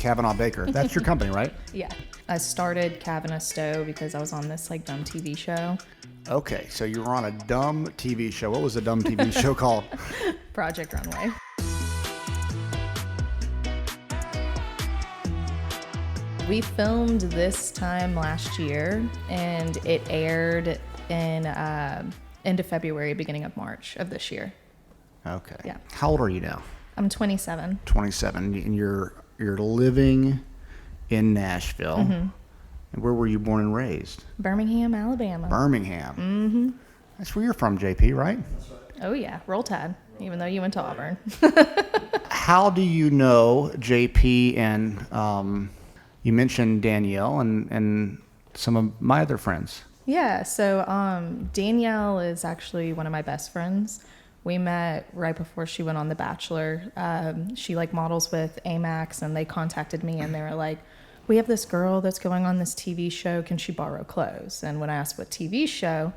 Cavanagh Baker. That's your company, right? Yeah. I started Cavanagh Stowe because I was on this dumb TV show. Okay, so you were on a dumb TV show. What was the dumb TV show called? Project Runway. We filmed this time last year, and it aired in end of February, beginning of March of this year. Okay. Yeah. How old are you now? I'm 27. 27, and you're living in Nashville. Mm-hmm. And where were you born and raised? Birmingham, Alabama. Birmingham. Mm-hmm. That's where you're from, JP, right? Oh, yeah. Roll Tide, even though you went to Auburn. How do you know JP and you mentioned Danielle and some of my other friends? Yeah, so Danielle is actually one of my best friends. We met right before she went on The Bachelor. She models with Amex, and they contacted me and they were like, we have this girl that's going on this TV show. Can she borrow clothes? And when I asked what TV show,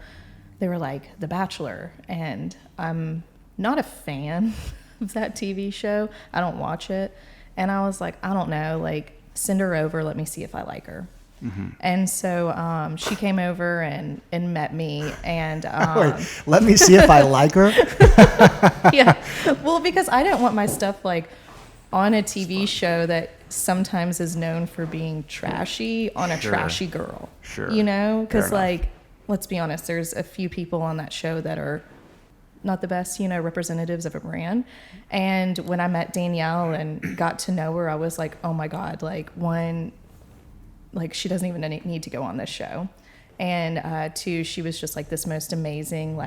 they were like, The Bachelor. And I'm not a fan of that TV show. I don't watch it. And I was like, I don't know, send her over. Let me see if I like her. Mm-hmm. And so she came over and met me. And wait, let me see if I like her? Yeah. Well, because I don't want my stuff on a TV show that sometimes is known for being trashy on a trashy girl. Sure. Because let's be honest, there's a few people on that show that are not the best, representatives of a brand. And when I met Danielle and got to know her, I was like, oh my God, she doesn't even need to go on this show. And two, she was just this most amazing,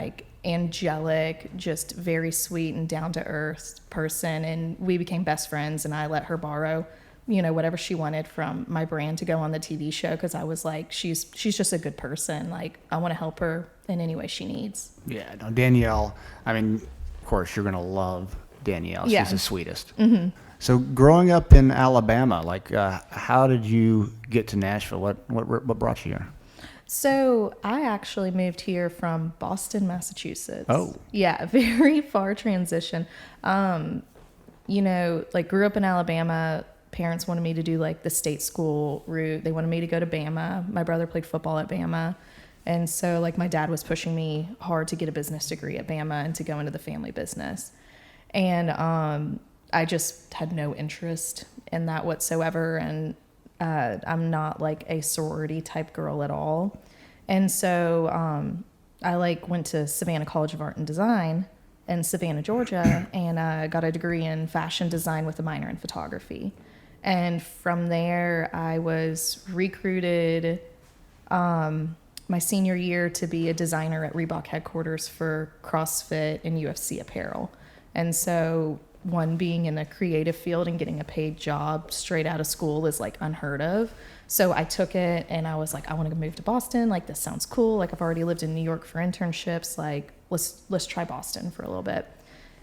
angelic, just very sweet and down to earth person. And we became best friends, and I let her borrow, whatever she wanted from my brand to go on the TV show. Cause I was like, she's just a good person. I want to help her in any way she needs. Yeah, no, Danielle, of course you're going to love Danielle. Yeah. She's the sweetest. Mm-hmm. So growing up in Alabama, how did you get to Nashville? What brought you here? So I actually moved here from Boston, Massachusetts. Oh. Yeah, very far transition. Grew up in Alabama. Parents wanted me to do the state school route. They wanted me to go to Bama. My brother played football at Bama. And so my dad was pushing me hard to get a business degree at Bama and to go into the family business. And I just had no interest in that whatsoever. And I'm not a sorority type girl at all. And so I went to Savannah College of Art and Design in Savannah, Georgia, and got a degree in fashion design with a minor in photography. And from there, I was recruited my senior year to be a designer at Reebok headquarters for CrossFit and UFC apparel. And so being in a creative field and getting a paid job straight out of school is unheard of. So I took it and I was I want to move to Boston. This sounds cool. I've already lived in New York for internships. Let's try Boston for a little bit.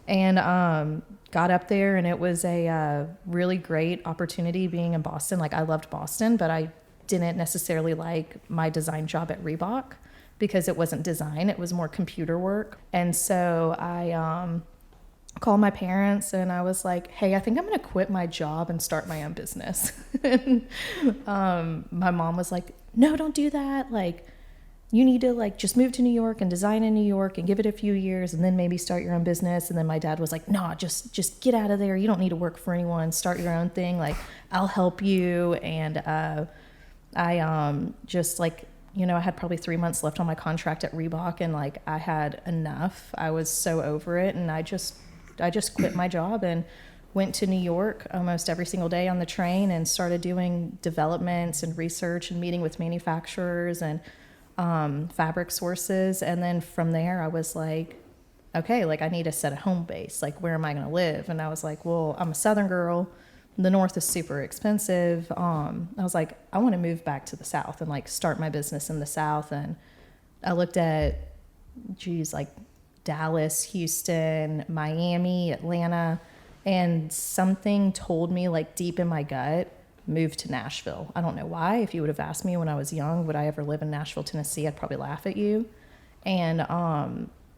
And got up there, and it was a really great opportunity being in Boston. I loved Boston, but I didn't necessarily like my design job at Reebok because it wasn't design. It was more computer work. And so I called my parents and I was like, hey, I think I'm going to quit my job and start my own business. And my mom was like, no, don't do that. You need to just move to New York and design in New York and give it a few years and then maybe start your own business. And then my dad was like, no, just get out of there. You don't need to work for anyone. Start your own thing. I'll help you. And I just I had probably 3 months left on my contract at Reebok, and I had enough. I was so over it, and I just quit my job and went to New York almost every single day on the train and started doing developments and research and meeting with manufacturers and fabric sources. And then from there, I was like, okay, I need to set a home base. Where am I going to live? And I was like, well, I'm a Southern girl. The North is super expensive. I was like, I want to move back to the South and start my business in the South. And I looked at, Dallas, Houston, Miami, Atlanta, and something told me deep in my gut, move to Nashville. I don't know why. If you would have asked me when I was young, would I ever live in Nashville, Tennessee, I'd probably laugh at you. And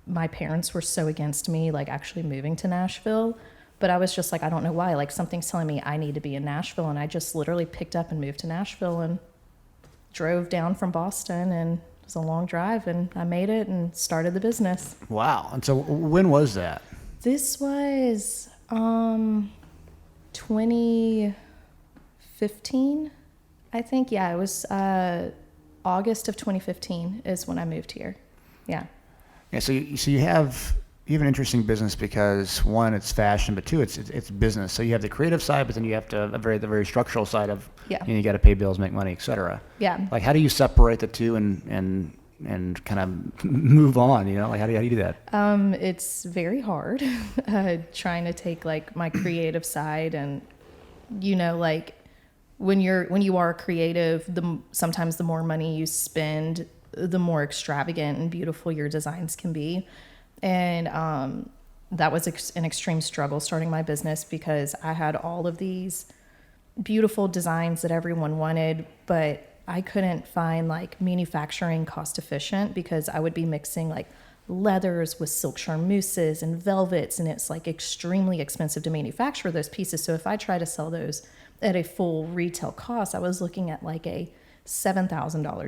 my parents were so against me actually moving to Nashville. But I was just like, I don't know why. Like something's telling me I need to be in Nashville. And I just literally picked up and moved to Nashville and drove down from Boston, and it was a long drive, and I made it and started the business. Wow. And so when was that? This was 2015, I think. Yeah, it was August of 2015 is when I moved here. Yeah. Yeah. So you have an interesting business because one, it's fashion, but two, it's business. So you have the creative side, but then you have the very structural side of, you got to pay bills, make money, et cetera. Yeah. Like, how do you separate the two and kind of move on? Like how do you do that? It's very hard trying to take like my creative side, and like when you are creative, sometimes the more money you spend, the more extravagant and beautiful your designs can be. And that was an extreme struggle starting my business, because I had all of these beautiful designs that everyone wanted, but I couldn't find like manufacturing cost efficient, because I would be mixing like leathers with silk charmeuses and velvets, and it's like extremely expensive to manufacture those pieces. So if I try to sell those at a full retail cost, I was looking at like a $7,000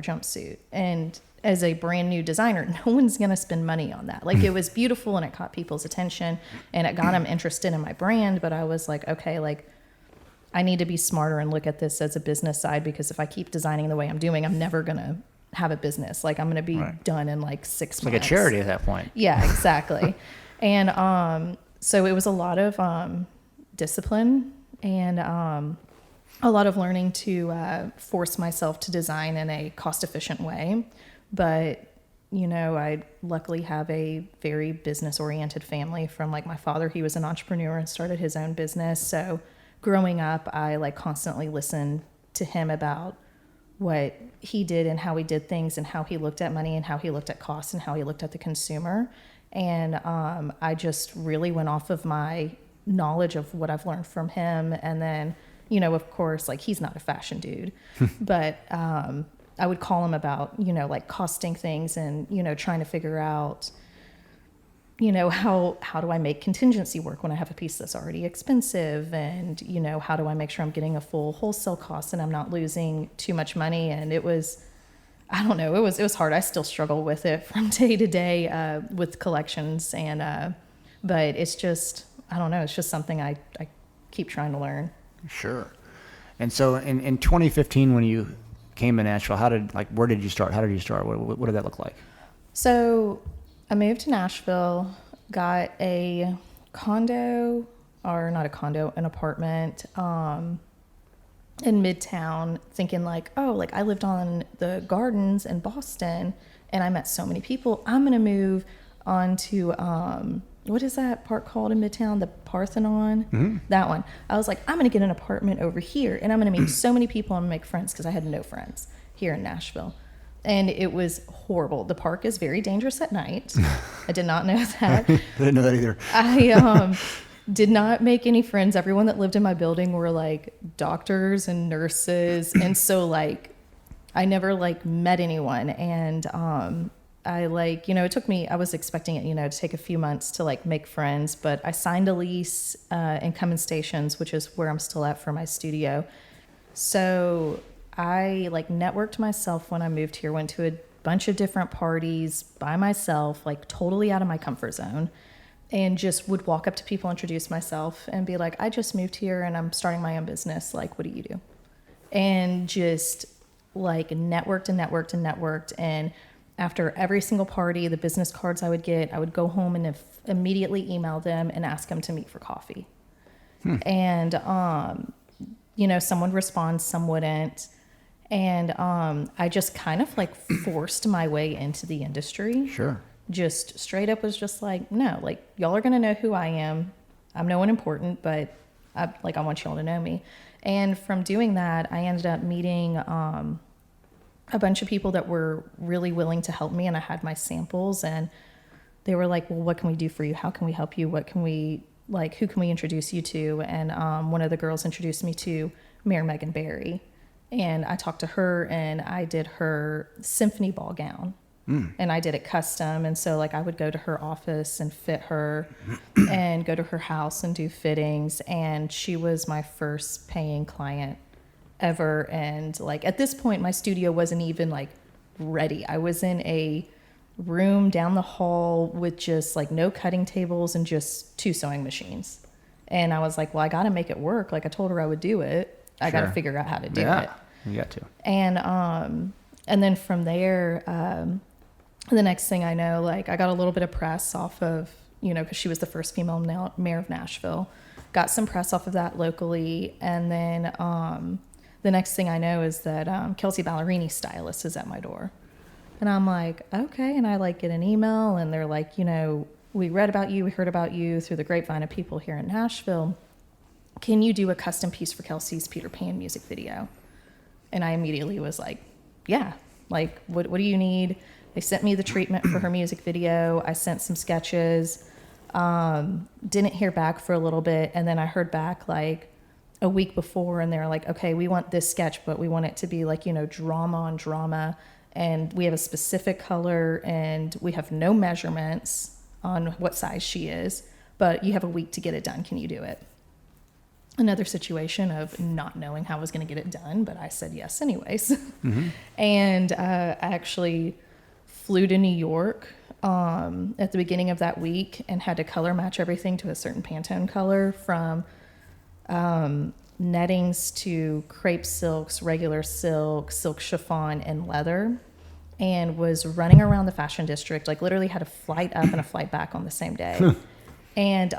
jumpsuit. And as a brand new designer, no one's going to spend money on that. Like, it was beautiful and it caught people's attention and it got them interested in my brand. But I was like, okay, like I need to be smarter and look at this as a business side, because if I keep designing the way I'm doing, I'm never going to have a business. Like, I'm going to be done in like 6 months. Like a charity at that point. Yeah, exactly. And so it was a lot of discipline and a lot of learning to force myself to design in a cost-efficient way. But, I luckily have a very business-oriented family from like my father. He was an entrepreneur and started his own business. So growing up, I like constantly listened to him about what he did and how he did things and how he looked at money and how he looked at costs and how he looked at the consumer. And I just really went off of my knowledge of what I've learned from him. And then, of course, like, he's not a fashion dude, but I would call him about, like costing things and, trying to figure out, how do I make contingency work when I have a piece that's already expensive? And, how do I make sure I'm getting a full wholesale cost and I'm not losing too much money? And it was, I don't know, it was hard. I still struggle with it from day to day with collections. And, but it's just, I don't know, it's just something I keep trying to learn. Sure. And so in 2015, when you came to Nashville, where did you start? How did you start? What did that look like? So I moved to Nashville, got a condo, or not a condo, an apartment in Midtown, thinking like, oh, like I lived on the Gardens in Boston and I met so many people. I'm going to move on to, what is that park called in Midtown? The Parthenon? Mm-hmm. That one. I was like, I'm going to get an apartment over here and I'm going to meet so many people and make friends, because I had no friends here in Nashville. And it was horrible. The park is very dangerous at night. I did not know that. I didn't know that either. I did not make any friends. Everyone that lived in my building were like doctors and nurses. And so like, I never like met anyone. And I like, it took me, I was expecting it, to take a few months to like make friends, but I signed a lease in Cummins Stations, which is where I'm still at for my studio. So I like networked myself when I moved here, went to a bunch of different parties by myself, like totally out of my comfort zone, and just would walk up to people, introduce myself and be like, I just moved here and I'm starting my own business. Like, what do you do? And just like networked and networked and networked. And after every single party, the business cards I would get, I would go home and immediately email them and ask them to meet for coffee. And, some would respond, some wouldn't. And I just kind of like forced my way into the industry. Sure. Just straight up was just like, no, like y'all are going to know who I am. I'm no one important, but I want y'all to know me. And from doing that, I ended up meeting a bunch of people that were really willing to help me. And I had my samples and they were like, well, what can we do for you? How can we help you? What can we, like, who can we introduce you to? And one of the girls introduced me to Megan Barry. And I talked to her and I did her symphony ball gown. And I did it custom. And so like I would go to her office and fit her and go to her house and do fittings. And she was my first paying client ever. And like at this point, my studio wasn't even like ready. I was in a room down the hall with just like no cutting tables and just 2 sewing machines. And I was like, well, I got to make it work. Like I told her I would do it. I got to figure out how to do it. You got to. And then from there, the next thing I know, like I got a little bit of press off of, you know, because she was the first female mayor of Nashville. Got some press off of that locally. And then the next thing I know is that Kelsea Ballerini stylist is at my door. And I'm like, okay. And I like get an email and they're like, you know, we read about you, we heard about you through the grapevine of people here in Nashville. Can you do a custom piece for Kelsey's Peter Pan music video? And I immediately was like, yeah, like, what do you need? They sent me the treatment for her music video. I sent some sketches, didn't hear back for a little bit. And then I heard back like a week before and they're like, okay, we want this sketch, but we want it to be like, you know, drama on drama. And we have a specific color and we have no measurements on what size she is, but you have a week to get it done. Can you do it? Another situation of not knowing how I was going to get it done, but I said yes anyways. And I actually flew to New York at the beginning of that week and had to color match everything to a certain Pantone color, from nettings to crepe silks, regular silk, silk chiffon, and leather, and was running around the fashion district, like literally had a flight up and a flight back on the same day. And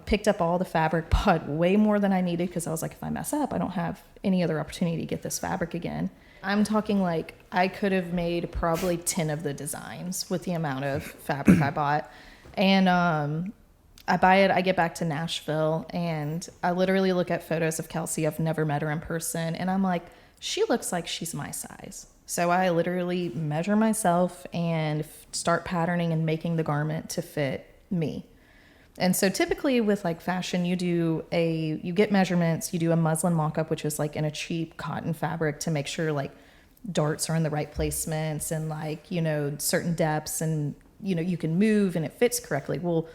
picked up all the fabric, bought way more than I needed because I was like, if I mess up, I don't have any other opportunity to get this fabric again. I'm talking like I could have made probably 10 of the designs with the amount of fabric I bought. And I buy it, I get back to Nashville, and I literally look at photos of Kelsea. I've never met her in person. And I'm like, she looks like she's my size. So I literally measure myself and start patterning and making the garment to fit me. And so typically with like fashion, you get measurements, you do a muslin mock-up, which is like in a cheap cotton fabric to make sure like darts are in the right placements and like, you know, certain depths and, you know, you can move and it fits correctly. Well,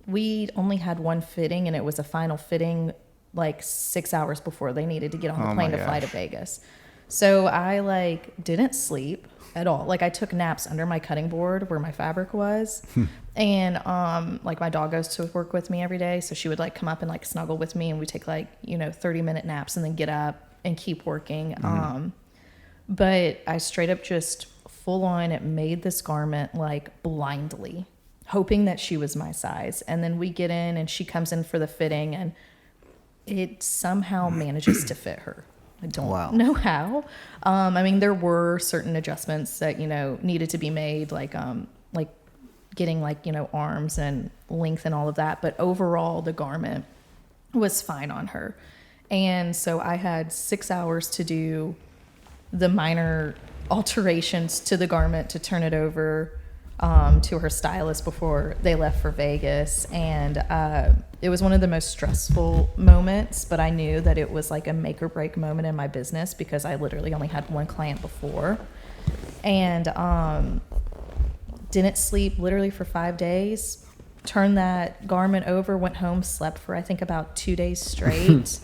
we only had one fitting and it was a final fitting like 6 hours before they needed to get on the plane to fly to Vegas. So I like didn't sleep at all. Like I took naps under my cutting board where my fabric was. And like my dog goes to work with me every day, so she would like come up and like snuggle with me, and we take like, you know, 30-minute naps and then get up and keep working. But I straight up just full on made this garment like blindly, hoping that she was my size. And then we get in and she comes in for the fitting and it somehow manages to fit her. I don't know how. I mean, there were certain adjustments that, you know, needed to be made, like getting like, you know, arms and length and all of that. But overall, the garment was fine on her. And so I had 6 hours to do the minor alterations to the garment to turn it over to her stylist before they left for Vegas. And it was one of the most stressful moments, but I knew that it was like a make or break moment in my business because I literally only had one client before. And didn't sleep literally for 5 days, turned that garment over, went home, slept for I think about 2 days straight,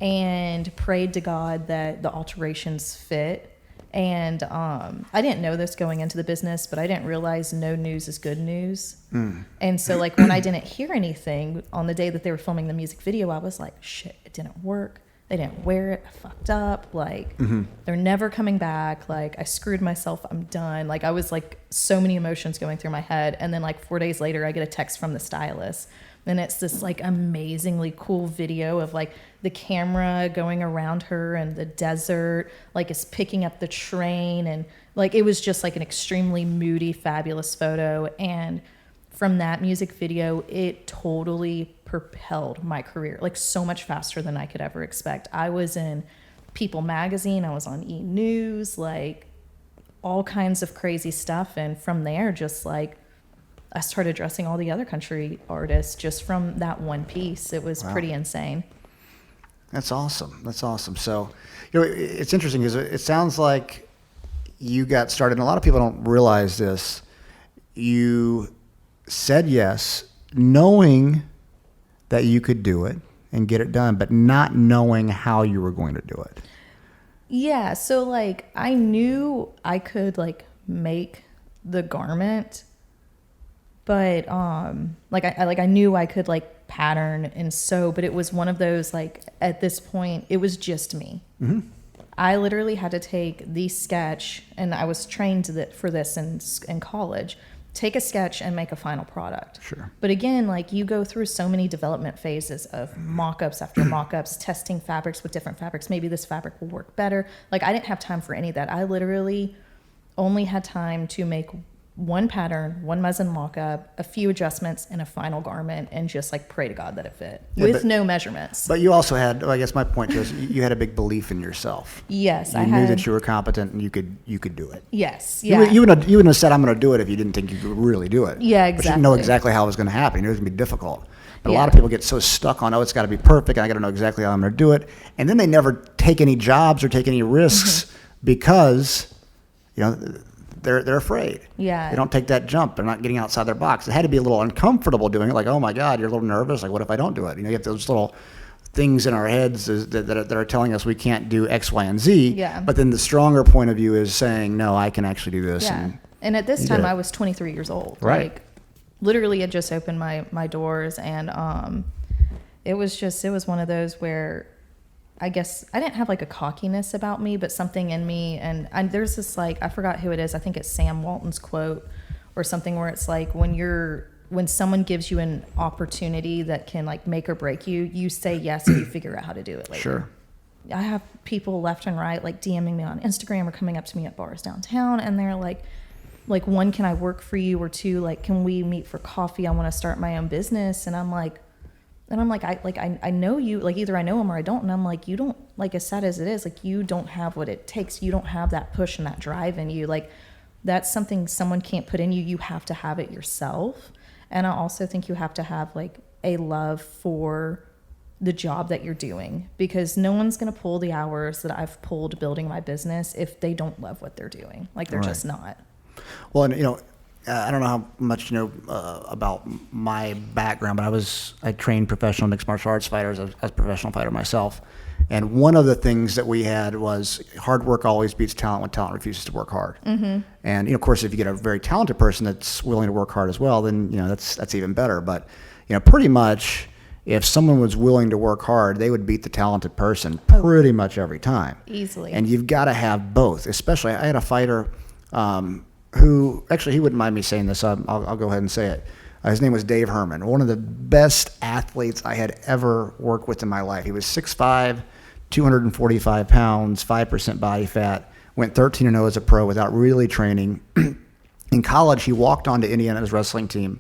and prayed to God that the alterations fit. And I didn't know this going into the business, but I didn't realize no news is good news. And so like when I didn't hear anything on the day that they were filming the music video, I was like, shit, it didn't work. They didn't wear it. I fucked up. Like they're never coming back. Like I screwed myself. I'm done. Like I was like so many emotions going through my head. And then like 4 days later, I get a text from the stylist. And it's this like amazingly cool video of like the camera going around her and the desert, like is picking up the train. And like, it was just like an extremely moody, fabulous photo. And from that music video, it totally propelled my career like so much faster than I could ever expect. I was in People magazine, I was on E! News, like all kinds of crazy stuff. And from there, just like I started dressing all the other country artists just from that one piece. It was pretty insane. That's awesome. That's awesome. So, you know, it's interesting because it sounds like you got started, and a lot of people don't realize this. You said yes, knowing that you could do it and get it done, but not knowing how you were going to do it. Yeah, so like I knew I could like make the garment, but I knew I could like pattern and sew, but it was one of those like at this point it was just me. Mm-hmm. I literally had to take the sketch, and I was trained for this in college. Take a sketch and make a final product. Sure. But again, like you go through so many development phases of mock-ups after mock-ups, testing fabrics with different fabrics. Maybe this fabric will work better. Like I didn't have time for any of that. I literally only had time to make one pattern, one muslin mock-up, a few adjustments, and a final garment, and just like pray to God that it fit with no measurements. But you also had, I guess my point is, you had a big belief in yourself. Yes, you knew that you were competent and you could do it. Yes, yeah. You wouldn't have said I'm going to do it if you didn't think you could really do it. Yeah, exactly. But you know exactly how it was going to happen. You knew it was going to be difficult. But a lot of people get so stuck on, it's got to be perfect, and I got to know exactly how I'm going to do it, and then they never take any jobs or take any risks because, they're afraid. Yeah. They don't take that jump. They're not getting outside their box. It had to be a little uncomfortable doing it. Like, oh my God, you're a little nervous. Like, what if I don't do it? You have those little things in our heads that are telling us we can't do X, Y, and Z. Yeah. But then the stronger point of view is saying, no, I can actually do this. Yeah. And at this time, I was 23 years old. Right. Like, literally had just opened my doors, and it was one of those where I guess I didn't have like a cockiness about me, but something in me, and there's this like, I forgot who it is. I think it's Sam Walton's quote or something where it's like, when someone gives you an opportunity that can like make or break you, you say yes and you figure out how to do it later. Sure. I have people left and right like DMing me on Instagram or coming up to me at bars downtown, and they're like, one, can I work for you? Or two, like, can we meet for coffee? I want to start my own business. And I'm like, I know you, like, either I know him or I don't. And I'm like, you don't, like, as sad as it is, like, you don't have what it takes. You don't have that push and that drive in you. Like, that's something someone can't put in you. You have to have it yourself. And I also think you have to have, like, a love for the job that you're doing, because no one's going to pull the hours that I've pulled building my business if they don't love what they're doing. Like, they're just not. Well, and I don't know how much you know about my background, but I trained professional mixed martial arts fighters. I was a professional fighter myself, and one of the things that we had was hard work always beats talent when talent refuses to work hard. Mm-hmm. And of course, if you get a very talented person that's willing to work hard as well, then that's even better. But pretty much, if someone was willing to work hard, they would beat the talented person pretty much every time. Easily. And you've got to have both. Especially, I had a fighter. Who, actually, he wouldn't mind me saying this, so I'll go ahead and say it. His name was Dave Herman, one of the best athletes I had ever worked with in my life. He was 6'5", 245 pounds, 5% body fat, went 13-0 as a pro without really training. In college, he walked onto Indiana's wrestling team,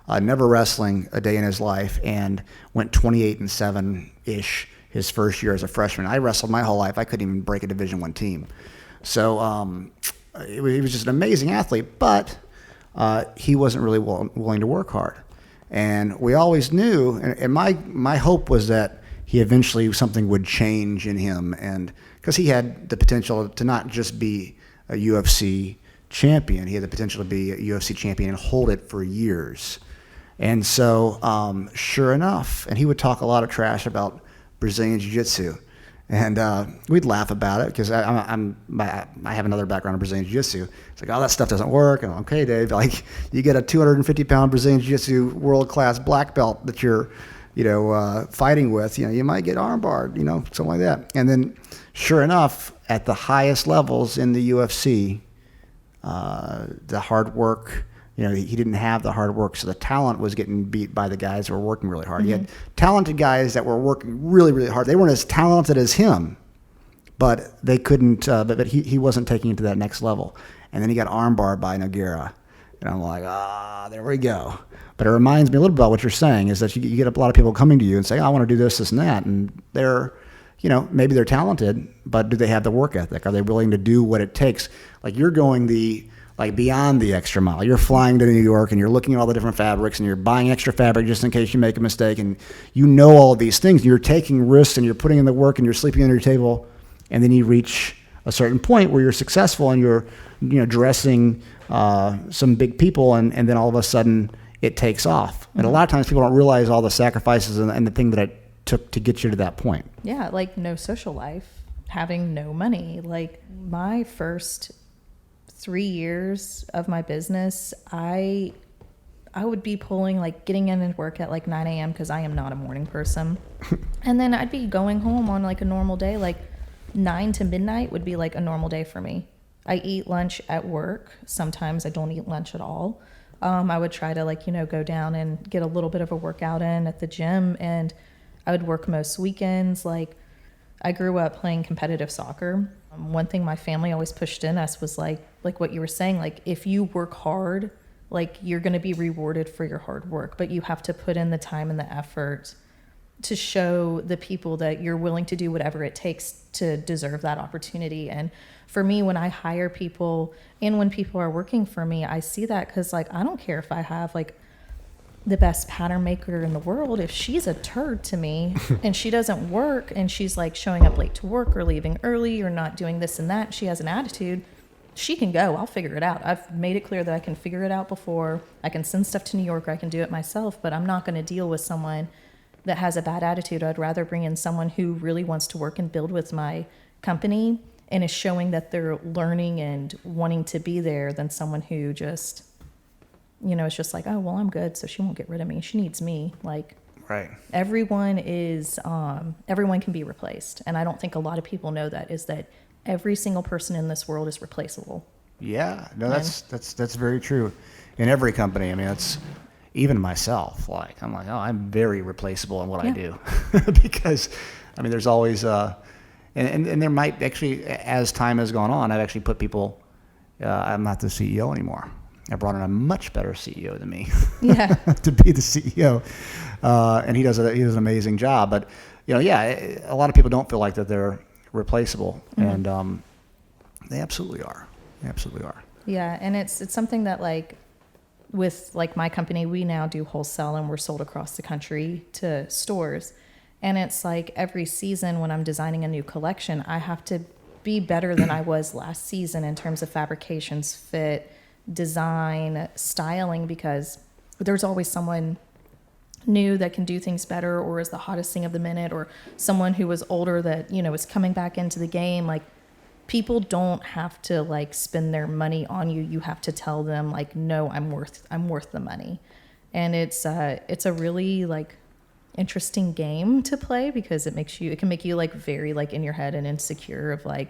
never wrestling a day in his life, and went 28-7-ish his first year as a freshman. I wrestled my whole life. I couldn't even break a Division I team. So, he was just an amazing athlete, but he wasn't really willing to work hard. And we always knew, and my hope was that he eventually, something would change in him, and because he had the potential to not just be a UFC champion, he had the potential to be a UFC champion and hold it for years. And so, sure enough, and he would talk a lot of trash about Brazilian Jiu-Jitsu. And we'd laugh about it because I have another background in Brazilian Jiu-Jitsu. It's like, oh, that stuff doesn't work. And I'm, okay, Dave, like you get a 250-pound Brazilian Jiu-Jitsu world-class black belt that you're, fighting with. You might get armbarred, something like that. And then, sure enough, at the highest levels in the UFC, the hard work. He didn't have the hard work, so the talent was getting beat by the guys who were working really hard. Mm-hmm. He had talented guys that were working really, really hard. They weren't as talented as him, but they couldn't. But he wasn't taking it to that next level. And then he got armbarred by Nogueira, and I'm like, there we go. But it reminds me a little bit about what you're saying is that you get a lot of people coming to you and saying, I want to do this, this, and that, and they're, maybe they're talented, but do they have the work ethic? Are they willing to do what it takes? Like you're going beyond the extra mile. You're flying to New York and you're looking at all the different fabrics and you're buying extra fabric just in case you make a mistake, and all of these things. You're taking risks and you're putting in the work and you're sleeping under your table, and then you reach a certain point where you're successful and you're, dressing some big people, and then all of a sudden it takes off. And a lot of times people don't realize all the sacrifices and the thing that it took to get you to that point. Yeah, like no social life, having no money. Like my first 3 years of my business, I would be pulling, like getting in and work at like 9 a.m. because I am not a morning person. And then I'd be going home on like a normal day, like 9 to midnight would be like a normal day for me. I eat lunch at work. Sometimes I don't eat lunch at all. I would try to go down and get a little bit of a workout in at the gym, and I would work most weekends. Like I grew up playing competitive soccer. One thing my family always pushed in us was like what you were saying, like if you work hard, like you're going to be rewarded for your hard work, but you have to put in the time and the effort to show the people that you're willing to do whatever it takes to deserve that opportunity. And for me, when I hire people and when people are working for me, I see that because I don't care if I have the best pattern maker in the world. If she's a turd to me and she doesn't work and she's showing up late to work or leaving early or not doing this and that, she has an attitude, she can go. I'll figure it out. I've made it clear that I can figure it out before. I can send stuff to New York or I can do it myself, but I'm not going to deal with someone that has a bad attitude. I'd rather bring in someone who really wants to work and build with my company and is showing that they're learning and wanting to be there than someone who just, it's just like, oh, well, I'm good, so she won't get rid of me. She needs me. Right. Everyone can be replaced. And I don't think a lot of people know that, is that every single person in this world is replaceable. Yeah, no, that's very true. In every company, I mean, it's even myself. I'm very replaceable in what I do, because, I mean, there's always and there might actually, as time has gone on, I've actually put people. I'm not the CEO anymore. I brought in a much better CEO than me, to be the CEO, and he does an amazing job. But a lot of people don't feel like that they're replaceable, and they absolutely are. They absolutely are. Yeah, and it's something that with my company, we now do wholesale and we're sold across the country to stores. And it's every season when I'm designing a new collection, I have to be better than I was last season in terms of fabrications, fit, design, styling, because there's always someone new that can do things better or is the hottest thing of the minute, or someone who was older that, is coming back into the game. People don't have to spend their money on you. You have to tell them no, I'm worth the money. And it's a really interesting game to play, because it can make you very in your head and insecure of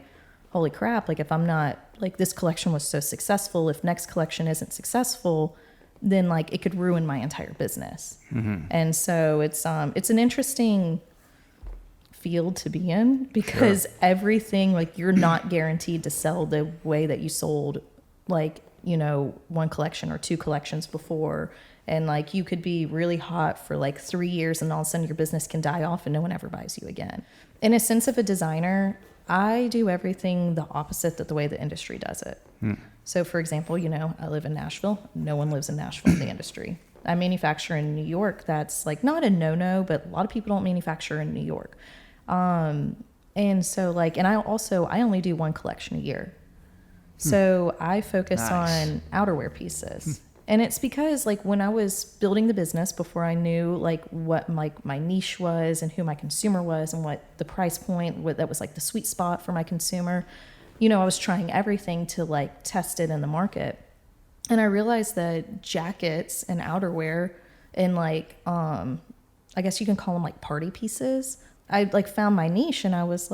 holy crap, if I'm not this collection was so successful, if next collection isn't successful, then it could ruin my entire business. Mm-hmm. And so it's an interesting field to be in, because everything you're not guaranteed to sell the way that you sold one collection or two collections before. And you could be really hot for 3 years and all of a sudden your business can die off and no one ever buys you again. In a sense of a designer, I do everything the opposite that the way the industry does it. So for example, I live in Nashville. No one lives in Nashville in the industry. I manufacture in New York. That's not a no-no, but a lot of people don't manufacture in New York. And so and I only do one collection a year. So I focus on outerwear pieces. And it's because when I was building the business, before I knew what my niche was and who my consumer was and what the price point that was the sweet spot for my consumer, I was trying everything to test it in the market. And I realized that jackets and outerwear and I guess you can call them party pieces, I found my niche, and I was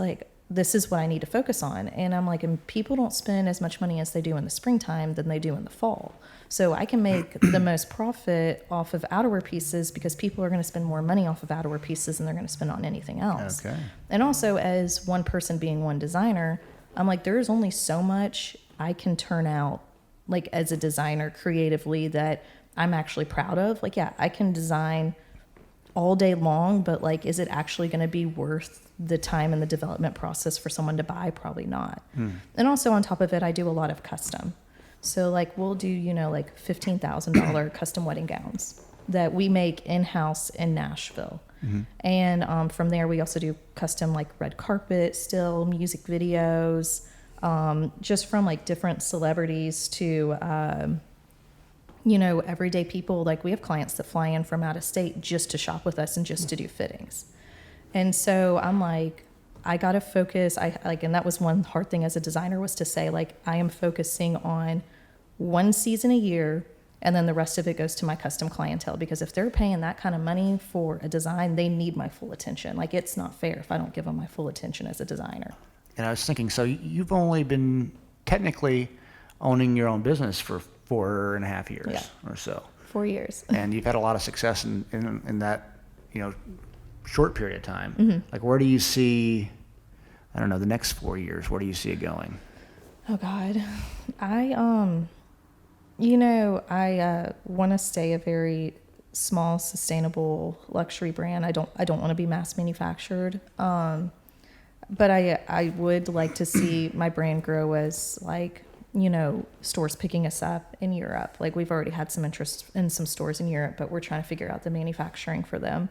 this is what I need to focus on. And I'm and people don't spend as much money as they do in the springtime than they do in the fall. So I can make the most profit off of outerwear pieces, because people are going to spend more money off of outerwear pieces than they're going to spend on anything else. Okay. And also, as one person being one designer, I'm there's only so much I can turn out as a designer creatively that I'm actually proud of. I can design all day long, but is it actually going to be worth the time and the development process for someone to buy? Probably not. And also on top of it, I do a lot of custom. So we'll do, $15,000 custom wedding gowns that we make in-house in Nashville. Mm-hmm. And from there, we also do custom red carpet, still music videos, just from like different celebrities to, everyday people. Like we have clients that fly in from out of state just to shop with us and just to do fittings. And so I'm like, I got to focus. And that was one hard thing as a designer, was to say, like, I am focusing on one season a year, and then the rest of it goes to my custom clientele, because if they're paying that kind of money for a design, they need my full attention. Like, it's not fair if I don't give them my full attention as a designer. And I was thinking, so you've only been technically owning your own business for 4.5 years or so. 4 years. And you've had a lot of success in that, short period of time. Like, where do you see, I don't know, the next 4 years? Where do you see it going? Oh God, I want to stay a very small, sustainable luxury brand. I don't want to be mass manufactured. But I would like to see my brand grow as, like, stores picking us up in Europe. Like, we've already had some interest in some stores in Europe, but we're trying to figure out the manufacturing for them.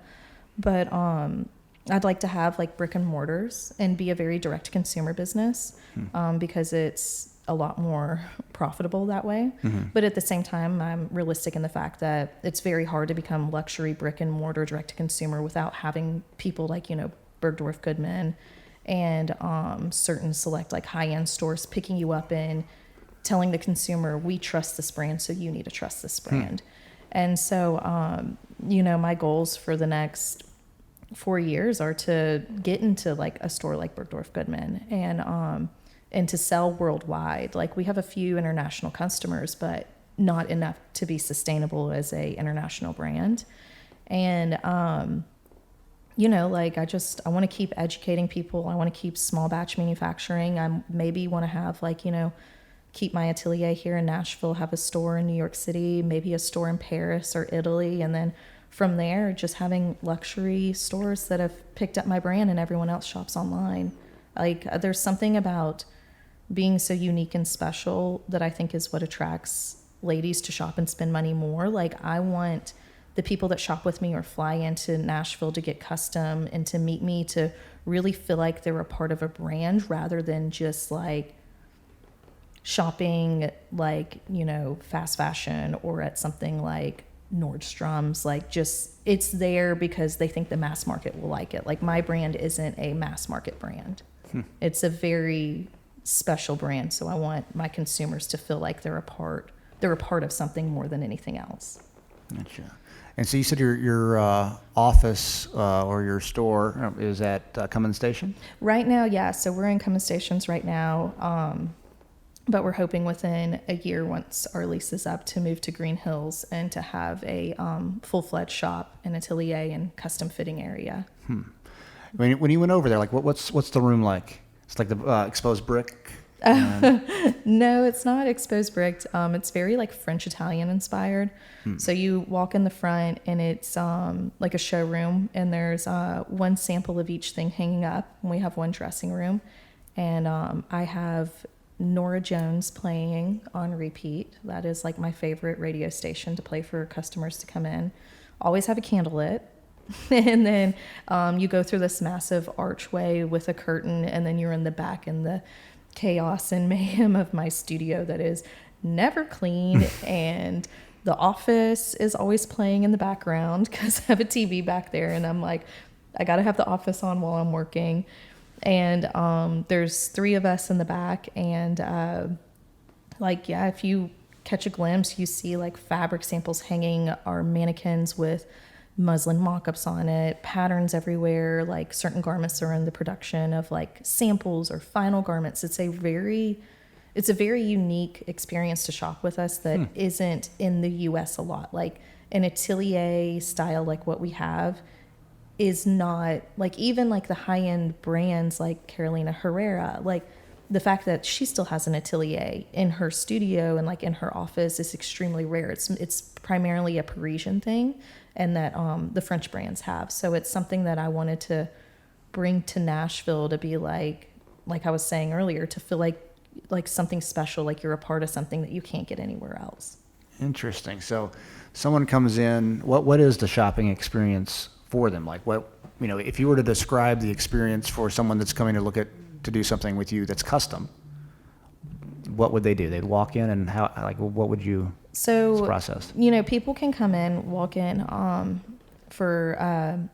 But I'd like to have like brick and mortars and be a very direct consumer business, because it's a lot more profitable that way. But at the same time, I'm realistic in the fact that it's very hard to become luxury brick and mortar direct to consumer without having people like, Bergdorf Goodman and certain select like high-end stores picking you up and telling the consumer, we trust this brand, so you need to trust this brand. And so, my goals for the next 4 years are to get into like a store like Bergdorf Goodman and to sell worldwide. Like, we have a few international customers, but not enough to be sustainable as a international brand. And, I want to keep educating people. I want to keep small batch manufacturing. I maybe want to have keep my atelier here in Nashville, have a store in New York City, maybe a store in Paris or Italy. And then from there, just having luxury stores that have picked up my brand and everyone else shops online. Like, there's something about being so unique and special that I think is what attracts ladies to shop and spend money more. Like, I want the people that shop with me or fly into Nashville to get custom and to meet me to really feel like they're a part of a brand, rather than just like shopping like, fast fashion or at something like Nordstrom's. Like, just, it's there because they think the mass market will like it. Like, my brand isn't a mass market brand. It's a very special brand. So I want my consumers to feel like they're a part of something more than anything else. Gotcha. And so you said your office or your store is at Cummins Station? Right now, yeah. So we're in Cummins Stations right now. But we're hoping within a year, once our lease is up, to move to Green Hills and to have a full-fledged shop, an atelier, and custom fitting area. When you went over there, like what's the room like? It's like the exposed brick? No, it's not exposed brick. It's very like French Italian inspired. So you walk in the front and it's like a showroom, and there's one sample of each thing hanging up, and we have one dressing room, and I have Nora Jones playing on repeat. That is like my favorite radio station to play for customers to come in. Always have a candle lit. And then you go through this massive archway with a curtain, and then you're in the back in the chaos and mayhem of my studio that is never clean. And the Office is always playing in the background because I have a TV back there, and I'm like, I got to have The Office on while I'm working. And there's 3 of us in the back, and if you catch a glimpse, you see like fabric samples hanging, our mannequins with muslin mock-ups on it, patterns everywhere. Like, certain garments are in the production of like samples or final garments. It's a very unique experience to shop with us that isn't in the US a lot. Like, an atelier style like what we have is not like, even like the high-end brands like Carolina Herrera, like the fact that she still has an atelier in her studio and like in her office is extremely rare. It's primarily a Parisian thing, and that the French brands have. So it's something that I wanted to bring to Nashville to be like I was saying earlier, to feel like something special, like you're a part of something that you can't get anywhere else. Interesting. So someone comes in, what is the shopping experience for them? Like, what, if you were to describe the experience for someone that's coming to do something with you that's custom, what would they do? They'd walk in, and how, like, what would you process? People can come in, walk in, for,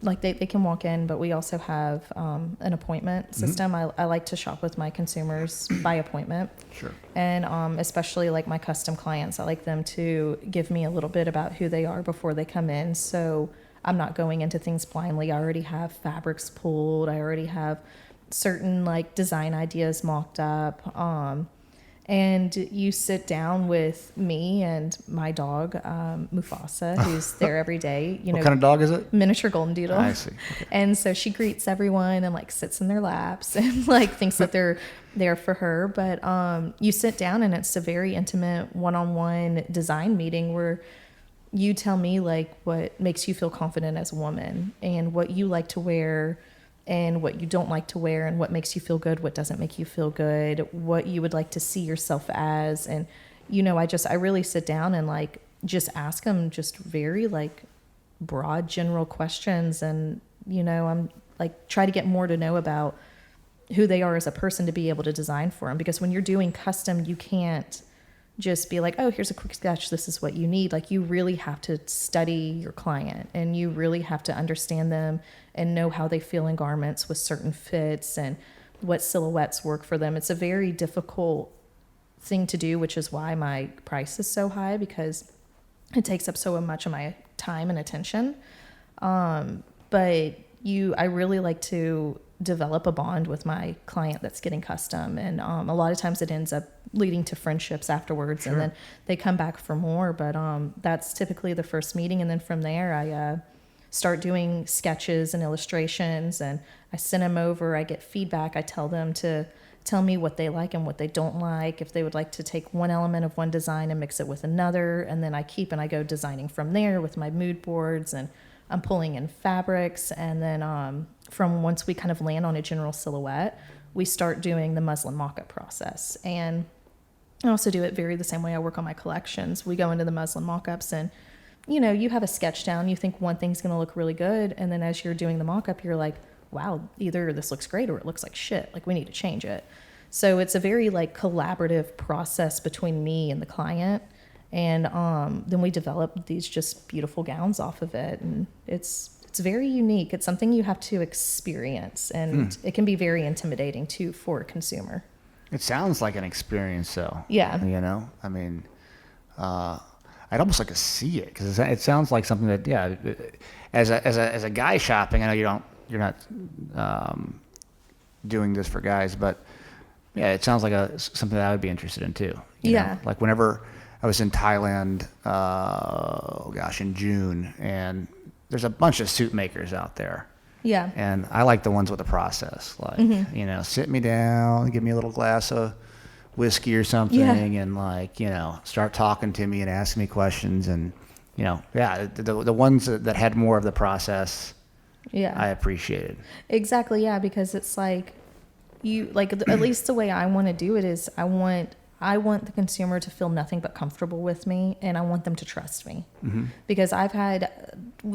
like they can walk in, but we also have an appointment system. I like to shop with my consumers by appointment. Sure. And especially like my custom clients, I like them to give me a little bit about who they are before they come in. So I'm not going into things blindly. I already have fabrics pulled. I already have certain like design ideas mocked up. And you sit down with me and my dog, Mufasa, who's there every day. What kind of dog is it? Miniature golden doodle. I see. Okay. And so she greets everyone and like sits in their laps and like thinks that they're there for her. But you sit down and it's a very intimate one-on-one design meeting where you tell me like what makes you feel confident as a woman and what you like to wear and what you don't like to wear and what makes you feel good, what doesn't make you feel good, what you would like to see yourself as. And, I really sit down and like just ask them just very like broad general questions. And, I'm like, try to get more to know about who they are as a person to be able to design for them. Because when you're doing custom, you can't just be like, oh, here's a quick sketch. This is what you need. Like you really have to study your client and you really have to understand them and know how they feel in garments with certain fits and what silhouettes work for them. It's a very difficult thing to do, which is why my price is so high, because it takes up so much of my time and attention. But I really like to develop a bond with my client that's getting custom. And a lot of times it ends up leading to friendships afterwards. Sure. And then they come back for more. But that's typically the first meeting. And then from there, I start doing sketches and illustrations. And I send them over. I get feedback. I tell them to tell me what they like and what they don't like. If they would like to take one element of one design and mix it with another. And then I go designing from there with my mood boards. And I'm pulling in fabrics. And then from once we kind of land on a general silhouette, we start doing the muslin mock-up process. And I also do it the same way I work on my collections. We go into the muslin mock-ups and, you have a sketch down. You think one thing's going to look really good. And then as you're doing the mock-up, you're like, wow, either this looks great or it looks like shit. Like we need to change it. So it's a very like collaborative process between me and the client. And then we develop these just beautiful gowns off of it. And it's very unique. It's something you have to experience. And it can be very intimidating too for a consumer. It sounds like an experience though. Yeah. I mean, I'd almost like to see it because it sounds like something that, yeah, as a guy shopping, I know you're not doing this for guys, but yeah, it sounds like something that I would be interested in too. You know? Like whenever I was in Thailand, in June, and there's a bunch of suit makers out there. Yeah. And I like the ones with the process, like, sit me down, give me a little glass of whiskey or something, and like, start talking to me and asking me questions. And, the ones that had more of the process, I appreciated. Exactly. Yeah. Because it's like at least the way I want to do it is I want the consumer to feel nothing but comfortable with me, and I want them to trust me. Because I've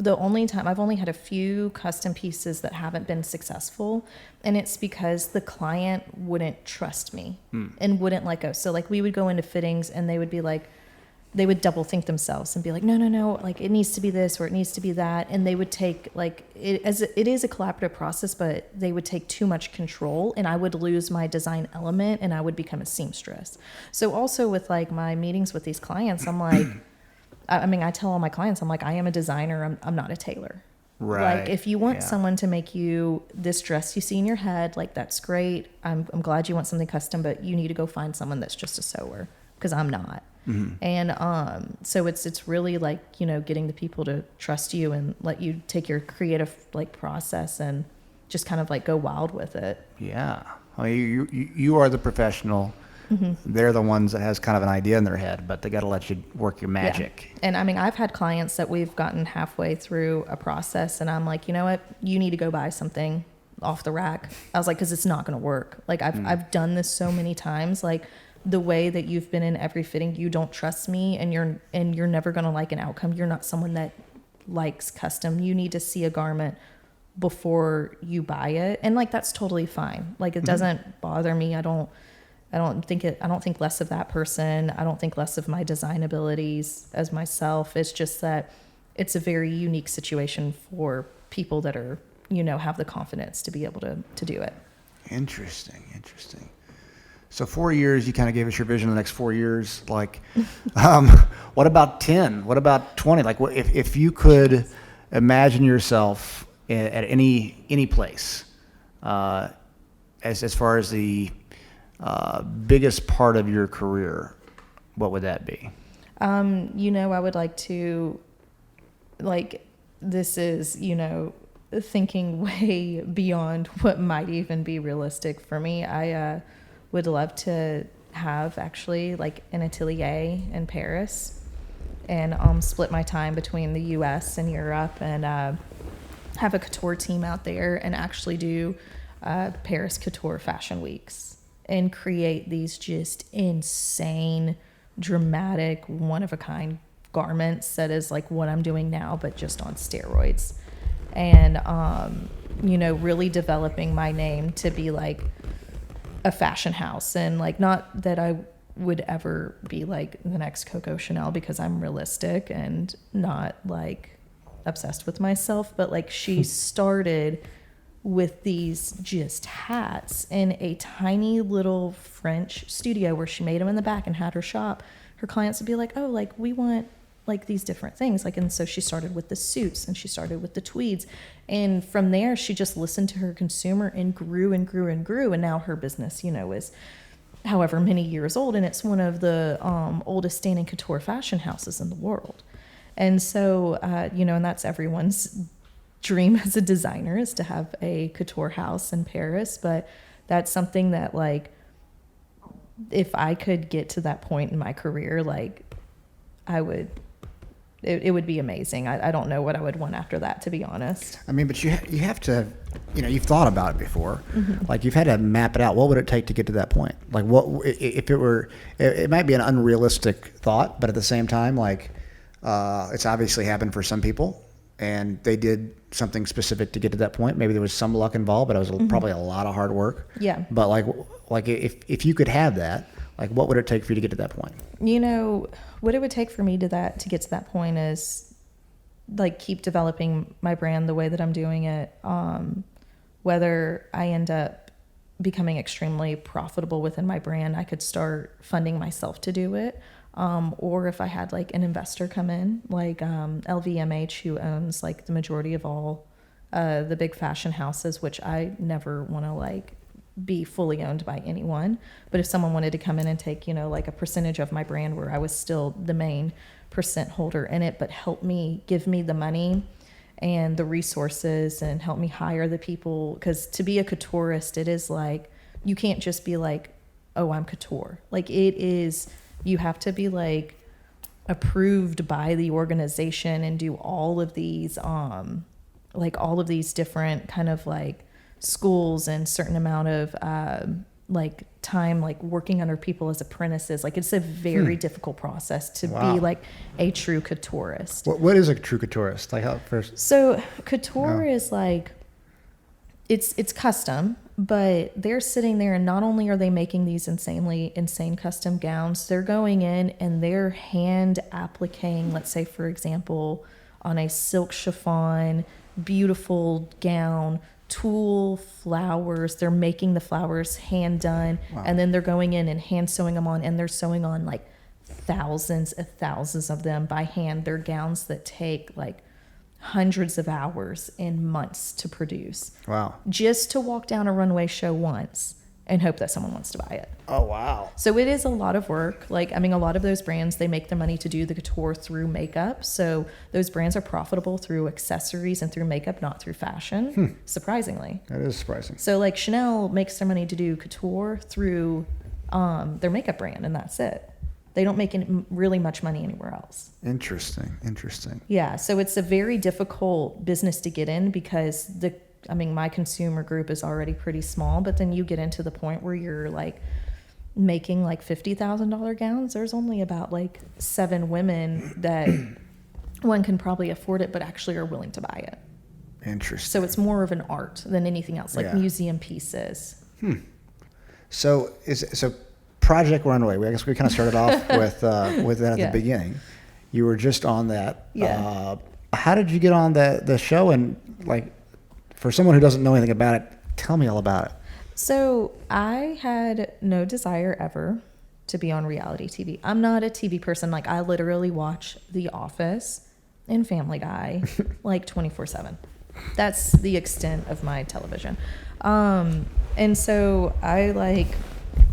only had a few custom pieces that haven't been successful, and it's because the client wouldn't trust me and wouldn't let go. So like we would go into fittings and they would be like, they would double think themselves and be like, no, like it needs to be this or it needs to be that. And they would take it is a collaborative process, but they would take too much control and I would lose my design element and I would become a seamstress. So also with like my meetings with these clients, I'm like, I tell all my clients, I'm like, I am a designer. I'm not a tailor. Right. Like if you want someone to make you this dress you see in your head, like that's great. I'm glad you want something custom, but you need to go find someone that's just a sewer because I'm not. And so it's really like, getting the people to trust you and let you take your creative like process and just kind of like go wild with it. Yeah. Well, you are the professional. They're the ones that has kind of an idea in their head, but they got to let you work your magic. Yeah. And I've had clients that we've gotten halfway through a process and I'm like, you know what, you need to go buy something off the rack. I was like, cause it's not going to work. Like I've done this so many times. Like the way that you've been in every fitting, you don't trust me and you're never going to like an outcome. You're not someone that likes custom. You need to see a garment before you buy it. And like, that's totally fine. Like it doesn't bother me. I don't, I don't think less of that person. I don't think less of my design abilities as myself. It's just that it's a very unique situation for people that are, have the confidence to be able to do it. Interesting. So 4 years, you kind of gave us your vision of the next 4 years. Like, what about 10? What about 20? Like, if you could imagine yourself at any place, as far as the biggest part of your career, what would that be? I would like to, this is, thinking way beyond what might even be realistic for me. I would love to have actually an atelier in Paris and split my time between the US and Europe and have a couture team out there and actually do Paris Couture Fashion Weeks and create these just insane, dramatic, one-of-a-kind garments that is like what I'm doing now, but just on steroids. And, really developing my name to be like a fashion house. And not that I would ever be like the next Coco Chanel, because I'm realistic and not obsessed with myself. But she started with these just hats in a tiny little French studio where she made them in the back and had her shop. Her clients would be like, oh, we want these different things. And so she started with the suits and she started with the tweeds. And from there, she just listened to her consumer and grew and grew and grew. And now her business, is however many years old. And it's one of the oldest standing couture fashion houses in the world. And so, and that's everyone's dream as a designer, is to have a couture house in Paris. But that's something that if I could get to that point in my career, I would, it would be amazing. I don't know what I would want after that, to be honest. I mean, but you have to, you've thought about it before. Mm-hmm. You've had to map it out. What would it take to get to that point? What if it were? It might be an unrealistic thought, but at the same time, it's obviously happened for some people, and they did something specific to get to that point. Maybe there was some luck involved, but it was probably a lot of hard work. Yeah. But if you could have that, what would it take for you to get to that point? What it would take for me to get to that point is keep developing my brand the way that I'm doing it. Whether I end up becoming extremely profitable within my brand, I could start funding myself to do it. Or if I had an investor come in, LVMH, who owns the majority of all the big fashion houses, which I never want to be fully owned by anyone. But if someone wanted to come in and take, a percentage of my brand where I was still the main percent holder in it, but give me the money and the resources and help me hire the people. Because to be a couturist, it is you can't just be oh, I'm couture. It is, you have to be approved by the organization and do all of these, all of these different kind of schools and certain amount of time working under people as apprentices. It's a very difficult process to be a true couturist. What is a true couturist? How first? So couture is it's custom, but they're sitting there and not only are they making these insane custom gowns, they're going in and they're hand appliquing, let's say for example, on a silk chiffon, beautiful gown, tulle flowers. They're making the flowers hand done. Wow. And then they're going in and hand sewing them on, and they're sewing on thousands of them by hand. They're gowns that take hundreds of hours and months to produce. Wow. Just to walk down a runway show once and hope that someone wants to buy it. Oh, wow. So it is a lot of work. A lot of those brands, they make their money to do the couture through makeup. So those brands are profitable through accessories and through makeup, not through fashion, surprisingly. That is surprising. So Chanel makes their money to do couture through their makeup brand, and that's it. They don't make really much money anywhere else. Interesting. Yeah, so it's a very difficult business to get in because my consumer group is already pretty small, but then you get into the point where you're making $50,000 gowns. There's only about 7 women that one can probably afford it, but actually are willing to buy it. Interesting. So it's more of an art than anything else, Yeah. museum pieces. So Project Runway. I guess we kind of started off with that at Yeah. the beginning. You were just on that. Yeah. How did you get on the show? And like, for someone who doesn't know anything about it, tell me all about it. So I had no desire ever to be on reality TV. I'm not a TV person. Like, I literally watch The Office and Family Guy like 24/7. That's the extent of my television. And so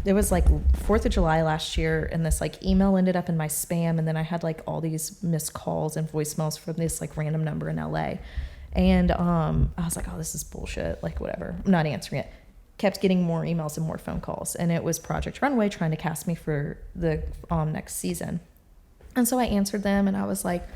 it was like 4th of July last year, and this like email ended up in my spam, and then I had like all these missed calls and voicemails from this like random number in LA. And I was like, oh, this is bullshit. Like, whatever. I'm not answering it. Kept getting more emails and more phone calls. And it was Project Runway trying to cast me for the next season. And so I answered them, and I was like,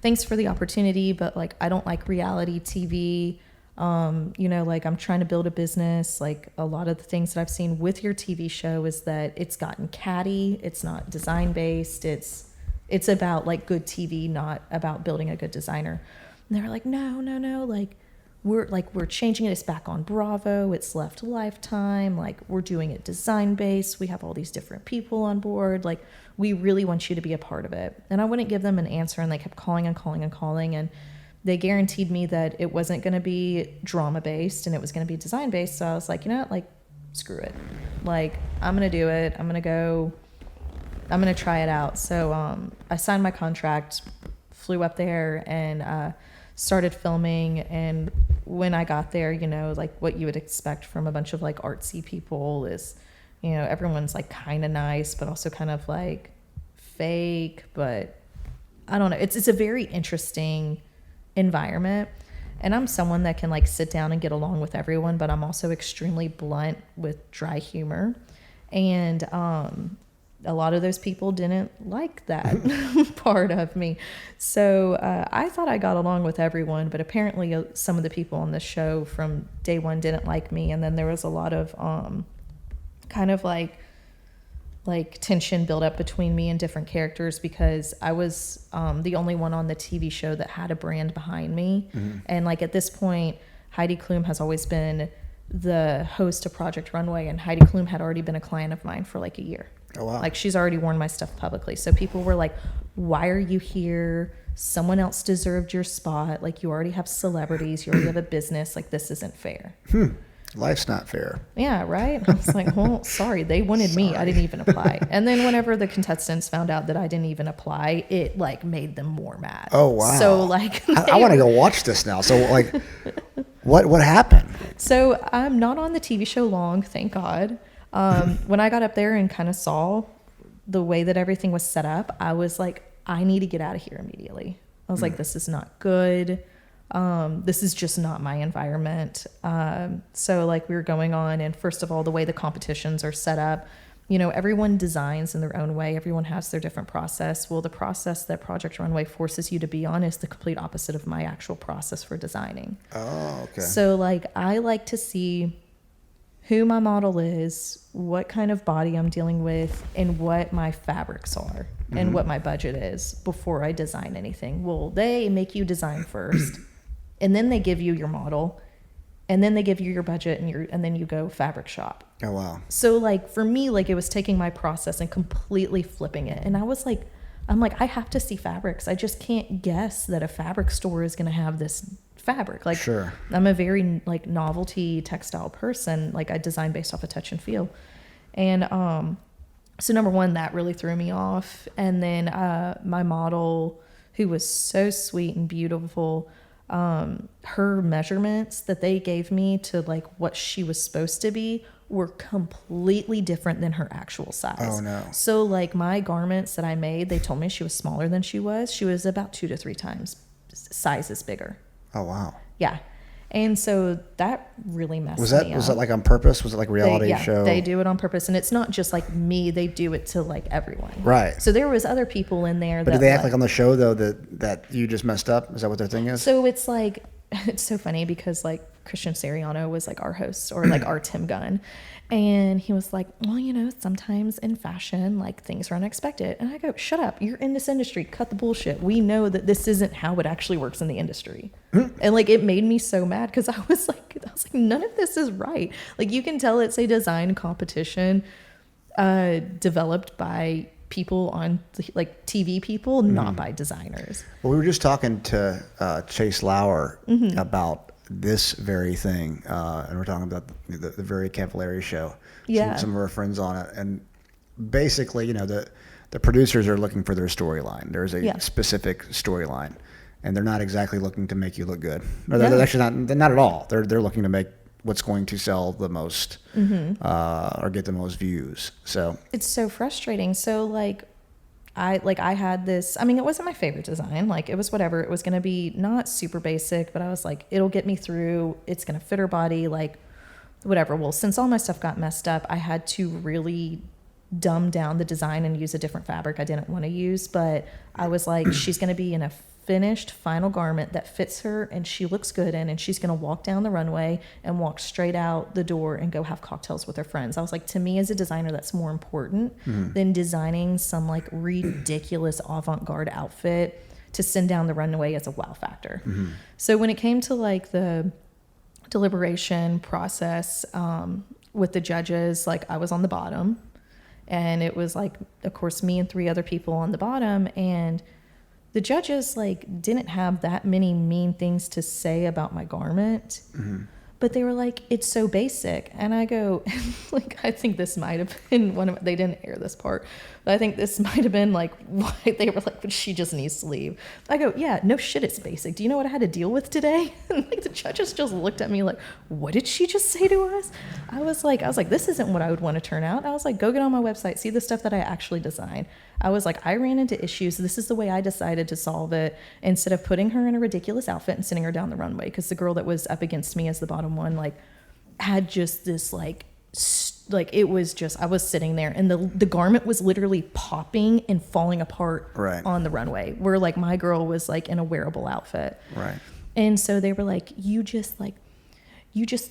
thanks for the opportunity, but like, I don't like reality TV. Like, I'm trying to build a business. Like, a lot of the things that I've seen with your TV show is that it's gotten catty. It's not design based. It's about like good TV, not about building a good designer. And they were like, no, like we're changing it. It's back on Bravo. It's left Lifetime. Like, we're doing it design based. We have all these different people on board. Like, we really want you to be a part of it. And I wouldn't give them an answer, and they kept calling and calling and calling. And they guaranteed me that it wasn't going to be drama based and it was going to be design based. So I was like, you know what? Like, screw it. Like, I'm going to do it. I'm going to try it out. So I signed my contract, flew up there, and started filming. And when I got there, like what you would expect from a bunch of like artsy people is, everyone's like kind of nice, but also kind of like fake. But I don't know. It's a very interesting environment. And I'm someone that can like sit down and get along with everyone, but I'm also extremely blunt with dry humor. And a lot of those people didn't like that part of me. So I thought I got along with everyone, but apparently some of the people on the show from day one didn't like me. And then there was a lot of kind of like tension built up between me and different characters, because I was the only one on the TV show that had a brand behind me. Mm-hmm. And like at this point, Heidi Klum has always been the host of Project Runway, and Heidi Klum had already been a client of mine for like a year. Oh, wow. Like, she's already worn my stuff publicly. So people were like, why are you here? Someone else deserved your spot. Like, you already have celebrities. You already have a business. Like, this isn't fair. Life's not fair. Yeah, right? I was like, well, sorry. They wanted me. I didn't even apply. And then whenever the contestants found out that I didn't even apply, it like made them more mad. Oh, wow. So like, I want to go watch this now. So like, what happened? So I'm not on the TV show long, thank God. When I got up there and kind of saw the way that everything was set up, I was like, I need to get out of here immediately. I was like, this is not good. This is just not my environment. So like, we were going on, and first of all, the way the competitions are set up, everyone designs in their own way. Everyone has their different process. Well, the process that Project Runway forces you to be on is the complete opposite of my actual process for designing. Oh, okay. So like, I like to see who my model is, what kind of body I'm dealing with, and what my fabrics are, and what my budget is before I design anything. Well, they make you design first, and then they give you your model, and then they give you your budget, and then you go fabric shop. Oh, wow. So like, for me, like, it was taking my process and completely flipping it. And I was like, I have to see fabrics. I just can't guess that a fabric store is going to have this fabric. Like, sure. I'm a very like novelty textile person. Like, I design based off of touch and feel. And so number one, that really threw me off. And then my model, who was so sweet and beautiful, her measurements that they gave me to like what she was supposed to be were completely different than her actual size. Oh, no. So like, my garments that I made, they told me she was smaller than she was. She was about 2 to 3 times sizes bigger. Oh, wow. Yeah. And so that really messed me up. Was that like on purpose? Was it like a reality show? They do it on purpose. And it's not just like me, they do it to like everyone. Right. So there was other people in there. But did they act like on the show though that you just messed up? Is that what their thing is? So it's like, it's so funny because like Christian Siriano was like our host, or like our Tim Gunn. And he was like, well, sometimes in fashion, like, things are unexpected. And I go, shut up. You're in this industry. Cut the bullshit. We know that this isn't how it actually works in the industry. And like, it made me so mad, because I was like, none of this is right. Like, you can tell it's a design competition, developed by people on like TV people, not by designers. Well, we were just talking to Chase Lauer about this very thing, and we're talking about the very Cavallari show. Yeah. Some of our friends on it, and basically, you know, the producers are looking for their storyline. There's a specific storyline, and they're not exactly looking to make you look good. No, they're actually not at all. They're looking to make what's going to sell the most or get the most views. So it's so frustrating. So like I had this, I mean, it wasn't my favorite design. Like it was whatever. It was going to be not super basic, but I was like, it'll get me through. It's going to fit her body, like whatever. Well, since all my stuff got messed up, I had to really dumb down the design and use a different fabric I didn't want to use. But I was like, she's going to be in a finished final garment that fits her and she looks good in, and she's going to walk down the runway and walk straight out the door and go have cocktails with her friends. I was like, to me as a designer, that's more important than designing some like ridiculous avant-garde outfit to send down the runway as a wow factor. So when it came to like the deliberation process with the judges, like I was on the bottom, and it was like, of course, me and 3 other people on the bottom, and the judges like didn't have that many mean things to say about my garment, but they were like, it's so basic. And I go, like, I think this might have been they didn't air this part, but I think this might have been like why they were like, but she just needs to leave. I go, yeah, no shit, it's basic. Do you know what I had to deal with today? And like the judges just looked at me like, what did she just say to us? I was like, this isn't what I would want to turn out. I was like, go get on my website, see the stuff that I actually design. I was like, I ran into issues. This is the way I decided to solve it, instead of putting her in a ridiculous outfit and sending her down the runway. Because the girl that was up against me as the bottom one, like, had just this like it was just, I was sitting there and the garment was literally popping and falling apart on the runway, where like my girl was like in a wearable outfit. Right. And so they were like, you just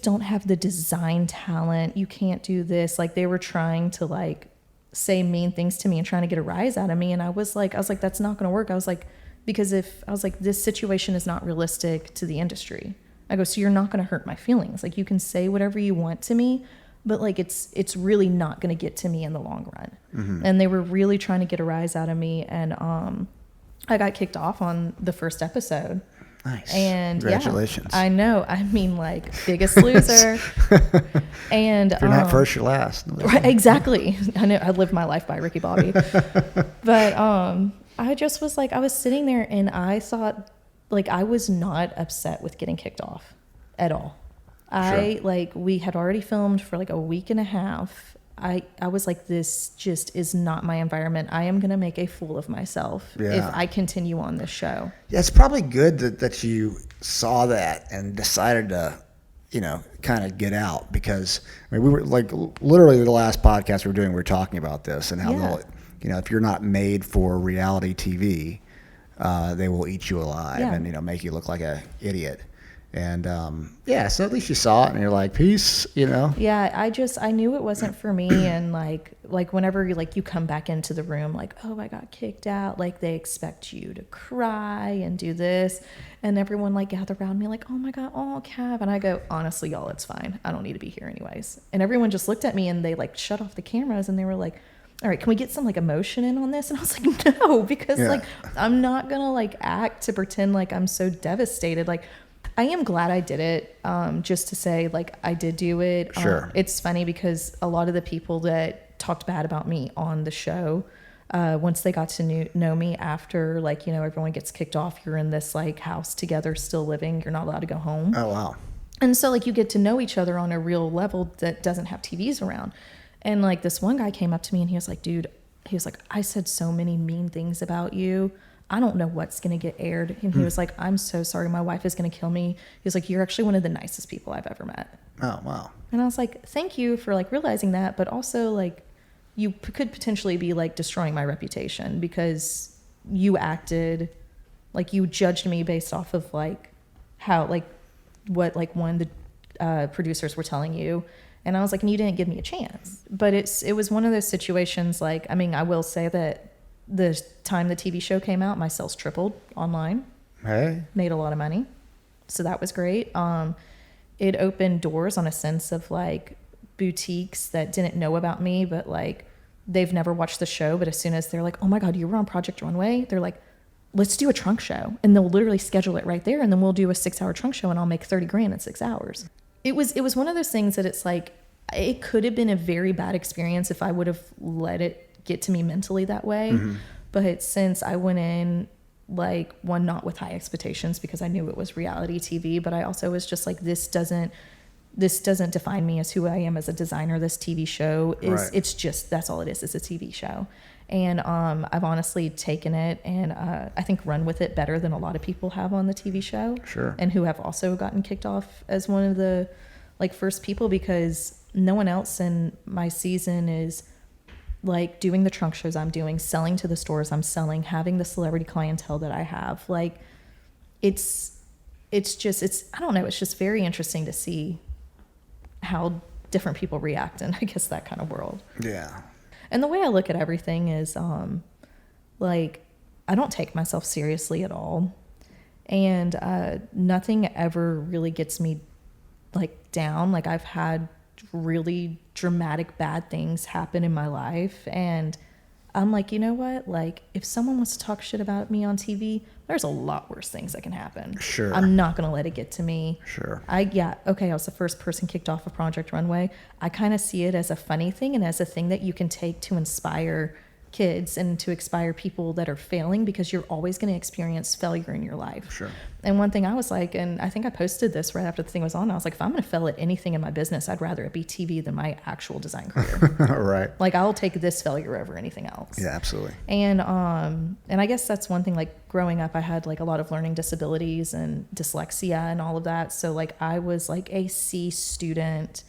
don't have the design talent. You can't do this. Like they were trying to like say mean things to me and trying to get a rise out of me. And I was like, that's not going to work. I was like, because this situation is not realistic to the industry. I go, so you're not going to hurt my feelings. Like you can say whatever you want to me, but like it's really not going to get to me in the long run. And they were really trying to get a rise out of me. And I got kicked off on the first episode. Nice. And congratulations. Yeah, I know. I mean, like, biggest loser. And if you're not first, you're last. Right, exactly. I know. I lived my life by Ricky Bobby. But I just was like, I was sitting there and I thought, like, I was not upset with getting kicked off at all. We had already filmed for like a week and a half. I was like, this just is not my environment. I am going to make a fool of myself if I continue on this show. Yeah, it's probably good that you saw that and decided to, you know, kind of get out, because I mean, we were like literally the last podcast we were doing, we were talking about this and how you know, if you're not made for reality TV, they will eat you alive and, you know, make you look like an idiot. And so at least you saw it and you're like, peace, you know. Yeah, I knew it wasn't for me. And like whenever you come back into the room, like, oh, I got kicked out, like they expect you to cry and do this, and everyone like gathered around me like, oh my god, oh Cav. And I go, honestly, y'all, it's fine, I don't need to be here anyways. And everyone just looked at me and they like shut off the cameras and they were like, all right, can we get some like emotion in on this? And I was like, no, because like I'm not gonna like act to pretend like I'm so devastated. Like, I am glad I did it, just to say, like, I did do it. Sure. It's funny because a lot of the people that talked bad about me on the show, once they got to know me after, like, you know, everyone gets kicked off, you're in this, like, house together still living, you're not allowed to go home. Oh, wow. And so, like, you get to know each other on a real level that doesn't have TVs around. And, like, this one guy came up to me and he was like, dude, I said so many mean things about you. I don't know what's going to get aired. And he was like, I'm so sorry. My wife is going to kill me. He was like, you're actually one of the nicest people I've ever met. Oh, wow. And I was like, thank you for like realizing that. But also like you could potentially be like destroying my reputation because you acted like you judged me based off of like how, like what, like one, the producers were telling you. And I was like, and you didn't give me a chance. But it was one of those situations. Like, I mean, I will say that the time the TV show came out, my sales tripled online. Hey. Made a lot of money. So that was great. It opened doors on a sense of like boutiques that didn't know about me, but like they've never watched the show, but as soon as they're like, oh my God, you were on Project Runway, they're like, let's do a trunk show. And they'll literally schedule it right there. And then we'll do a 6-hour trunk show and I'll make $30,000 in 6 hours. It was one of those things that it's like, it could have been a very bad experience if I would have let it get to me mentally that way. Mm-hmm. But since I went in, like, one, not with high expectations because I knew it was reality TV, but I also was just like, this doesn't define me as who I am as a designer. This TV show is, it's just, that's all it is. It's a TV show. And I've honestly taken it and I think run with it better than a lot of people have on the TV show. Sure. And who have also gotten kicked off as one of the like first people, because no one else in my season is like doing the trunk shows I'm doing, selling to the stores I'm selling, having the celebrity clientele that I have. Like it's I don't know, it's just very interesting to see how different people react in, I guess, that kind of world. Yeah. And the way I look at everything is, like, I don't take myself seriously at all. And nothing ever really gets me, like, down. Like, I've had really dramatic bad things happen in my life. And I'm like, you know what? Like, if someone wants to talk shit about me on TV, there's a lot worse things that can happen. Sure. I'm not going to let it get to me. Sure. I was the first person kicked off of Project Runway. I kind of see it as a funny thing and as a thing that you can take to inspire kids and to inspire people that are failing, because you're always going to experience failure in your life. Sure. And one thing I was like, and I think I posted this right after the thing was on, I was like, if I'm going to fail at anything in my business, I'd rather it be TV than my actual design career. Right. Like, I'll take this failure over anything else. Yeah, absolutely. And I guess that's one thing, like, growing up, I had like a lot of learning disabilities and dyslexia and all of that. So like, I was like a C student,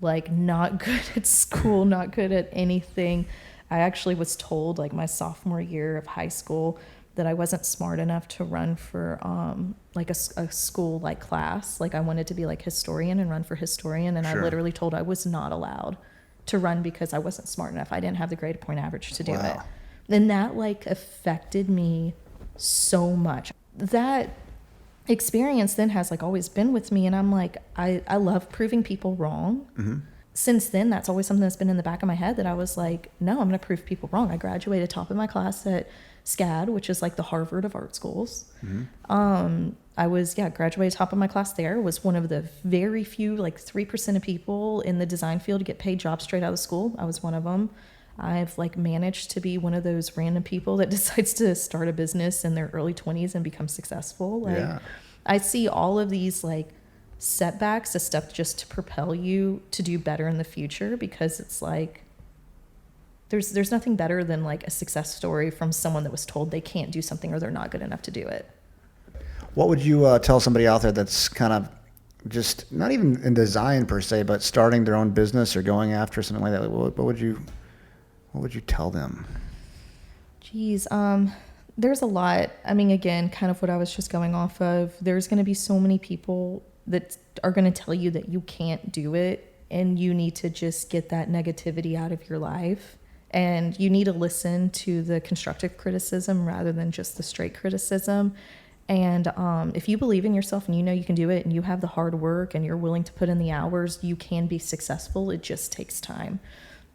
like not good at school, not good at anything. I actually was told, like, my sophomore year of high school that I wasn't smart enough to run for like a school like class. Like, I wanted to be like historian and run for historian, and Sure. I literally told I was not allowed to run because I wasn't smart enough. I didn't have the grade point average to do it. And that like affected me so much. That experience then has like always been with me, and I'm like, I love proving people wrong. Mm-hmm. Since then, that's always something that's been in the back of my head, that I was like, no, I'm going to prove people wrong. I graduated top of my class at SCAD, which is like the Harvard of art schools. Mm-hmm. I was, graduated top of my class there, was one of the very few, like 3% of people in the design field to get paid jobs straight out of school. I was one of them. I've like managed to be one of those random people that decides to start a business in their early 20s and become successful. Like, I see all of these like setbacks as stuff just to propel you to do better in the future, because it's like there's nothing better than like a success story from someone that was told they can't do something or they're not good enough to do it. What would you tell somebody out there that's kind of just not even in design per se, but starting their own business or going after something like that? What would you tell them? Geez, there's a lot. I mean, again, kind of what I was just going off of. There's going to be so many people that are going to tell you that you can't do it, and you need to just get that negativity out of your life. And you need to listen to the constructive criticism rather than just the straight criticism. And if you believe in yourself and you know you can do it and you have the hard work and you're willing to put in the hours, you can be successful. It just takes time.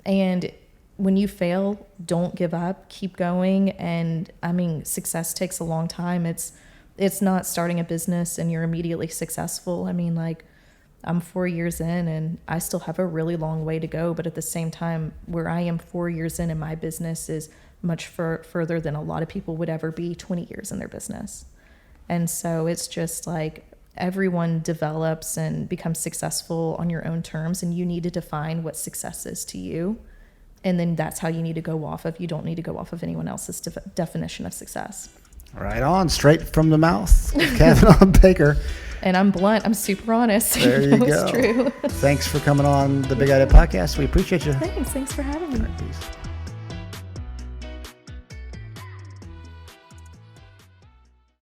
And when you fail, don't give up, keep going. And I mean, success takes a long time. It's not starting a business and you're immediately successful. I mean, like, I'm 4 years in and I still have a really long way to go. But at the same time, where I am 4 years in my business is much further than a lot of people would ever be 20 years in their business. And so it's just like everyone develops and becomes successful on your own terms, and you need to define what success is to you. And then that's how you need to go off of. You don't need to go off of anyone else's definition of success. Right on, straight from the mouth, Cavanagh Baker. And I'm blunt. I'm super honest. There you go. It's true. Thanks for coming on the Big Idea Podcast. We appreciate you. Thanks for having me. All right, peace.